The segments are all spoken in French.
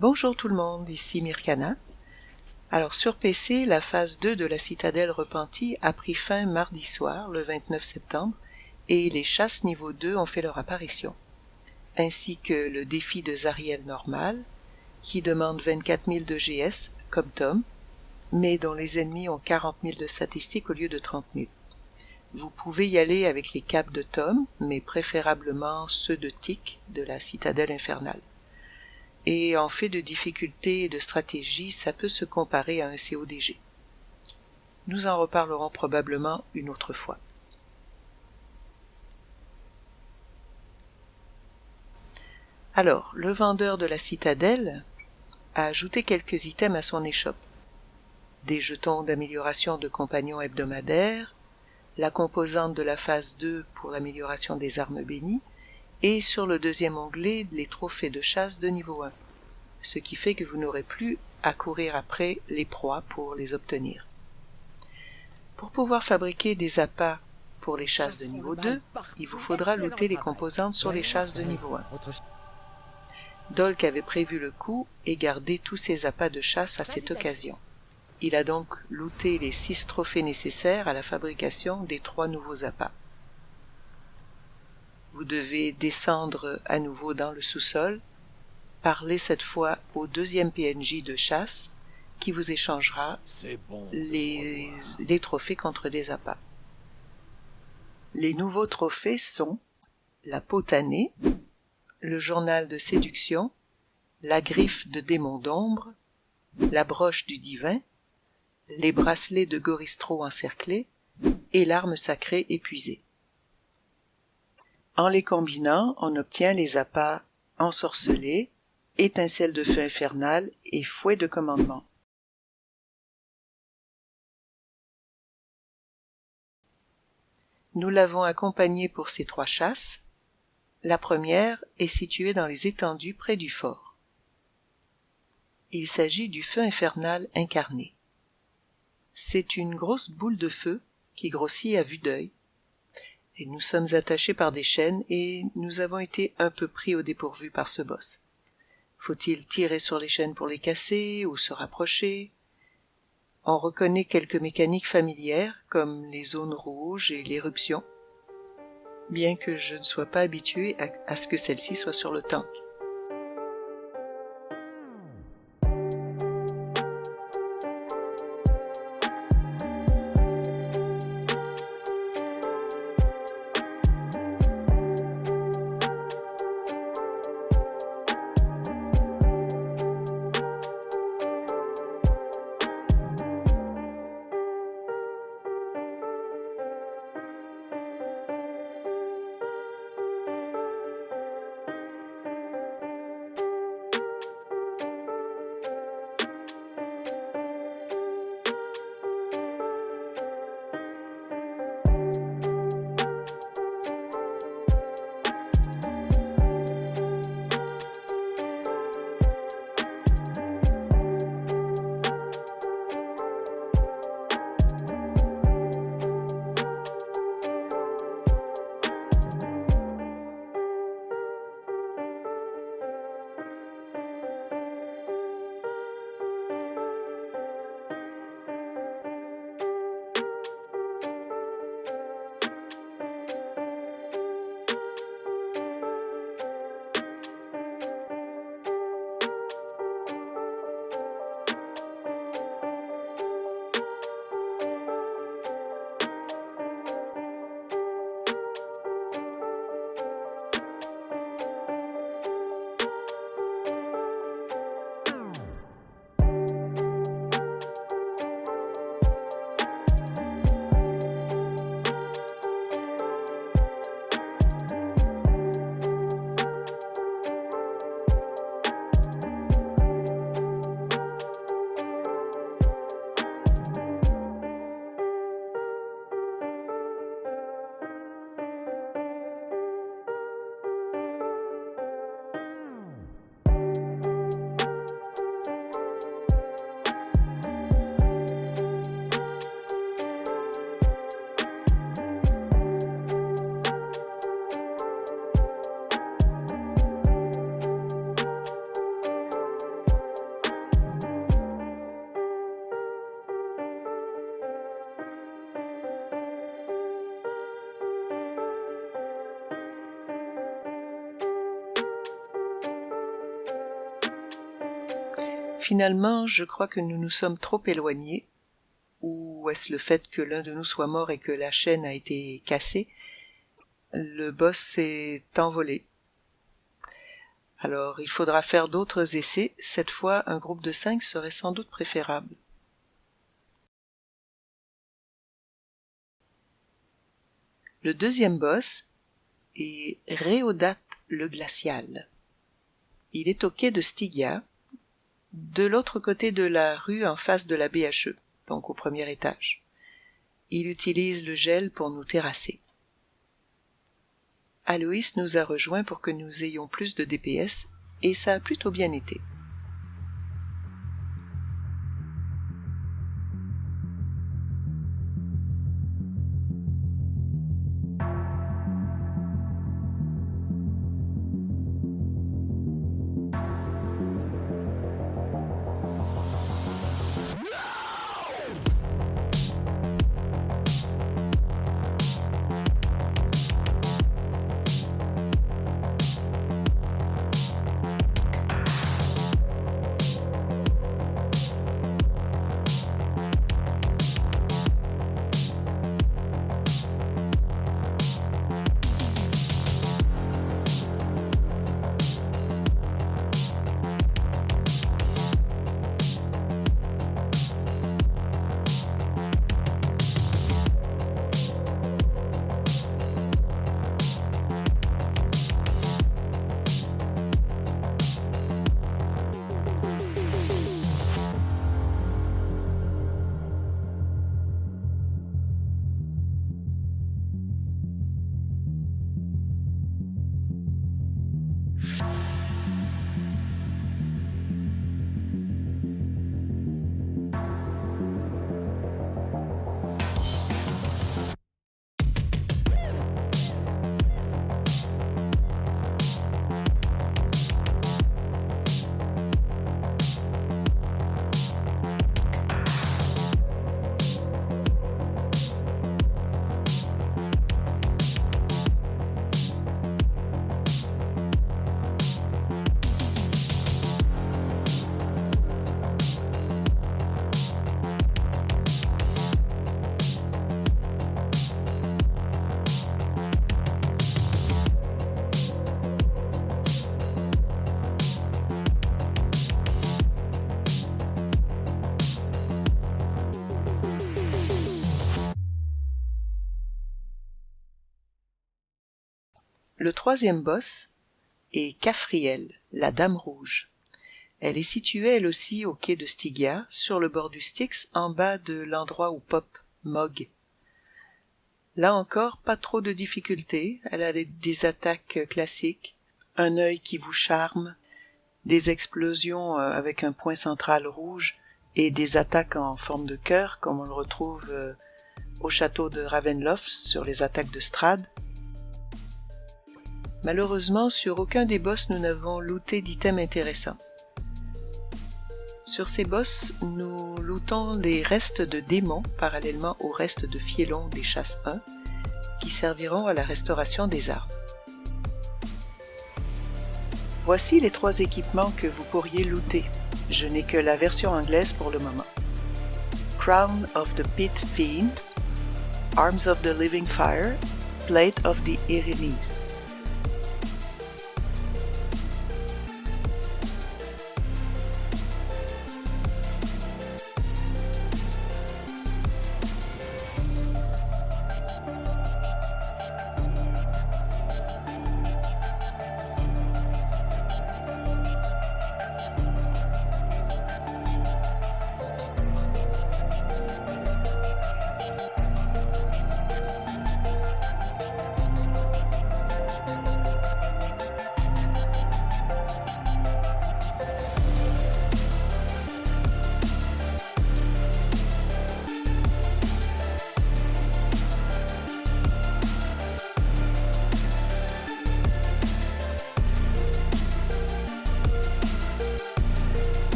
Bonjour tout le monde, ici Myrkana. Alors sur PC, la phase 2 de la Citadelle Repentie a pris fin mardi soir, le 29 septembre, et les chasses niveau 2 ont fait leur apparition, ainsi que le défi de Zariel normal, qui demande 24 000 de GS, comme Tom, mais dont les ennemis ont 40 000 de statistiques au lieu de 30 000. Vous pouvez y aller avec les caps de Tom, mais préférablement ceux de Tic de la Citadelle Infernale. Et en fait de difficulté et de stratégie, ça peut se comparer à un CODG. Nous en reparlerons probablement une autre fois. Alors, le vendeur de la citadelle a ajouté quelques items à son échoppe. Des jetons d'amélioration de compagnons hebdomadaires, la composante de la phase 2 pour l'amélioration des armes bénies, et sur le deuxième onglet, les trophées de chasse de niveau 1. Ce qui fait que vous n'aurez plus à courir après les proies pour les obtenir. Pour pouvoir fabriquer des appâts pour les chasses de niveau 2, il vous faudra looter les composantes sur les chasses de niveau 1. Dolk avait prévu le coup et gardé tous ses appâts de chasse à cette occasion. Il a donc looté les 6 trophées nécessaires à la fabrication des 3 nouveaux appâts. Vous devez descendre à nouveau dans le sous-sol, parler cette fois au deuxième PNJ de chasse qui vous échangera les trophées contre des appâts. Les nouveaux trophées sont la peau tannée, le journal de séduction, la griffe de démon d'ombre, la broche du divin, les bracelets de Goristro encerclés et l'arme sacrée épuisée. En les combinant, on obtient les appâts ensorcelés, étincelle de feu infernal et fouet de commandement. Nous l'avons accompagné pour ces 3 chasses. La première est située dans les étendues près du fort. Il s'agit du feu infernal incarné. C'est une grosse boule de feu qui grossit à vue d'œil. Et nous sommes attachés par des chaînes et nous avons été un peu pris au dépourvu par ce boss. Faut-il tirer sur les chaînes pour les casser ou se rapprocher? On reconnaît quelques mécaniques familières comme les zones rouges et l'éruption, bien que je ne sois pas habitué à ce que celle-ci soit sur le tank. finalement, je crois que nous nous sommes trop éloignés, ou est-ce le fait que l'un de nous soit mort et que la chaîne a été cassée? Le boss s'est envolé. Alors, il faudra faire d'autres essais. Cette fois, un groupe de 5 serait sans doute préférable. Le deuxième boss est Réodate le Glacial. Il est au quai de Stygia, de l'autre côté de la rue en face de la BHE, donc au premier étage. Il utilise le gel pour nous terrasser. Aloïs nous a rejoints pour que nous ayons plus de DPS, et ça a plutôt bien été. Le troisième boss est Cafriel, la Dame Rouge. Elle est située elle aussi au quai de Stygia, sur le bord du Styx, en bas de l'endroit où pop Mog. Là encore, pas trop de difficultés, elle a des attaques classiques, un œil qui vous charme, des explosions avec un point central rouge et des attaques en forme de cœur, comme on le retrouve au château de Ravenloft sur les attaques de Strahd. Malheureusement, sur aucun des boss nous n'avons looté d'items intéressants. Sur ces boss, nous lootons les restes de démons parallèlement aux restes de Fielon des chasses 1 qui serviront à la restauration des armes. Voici les 3 équipements que vous pourriez looter. Je n'ai que la version anglaise pour le moment. Crown of the Pit Fiend, Arms of the Living Fire, Plate of the Erinyes.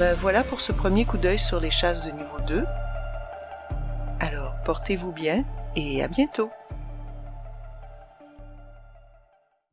Ben voilà pour ce premier coup d'œil sur les chasses de niveau 2. Alors, portez-vous bien et à bientôt!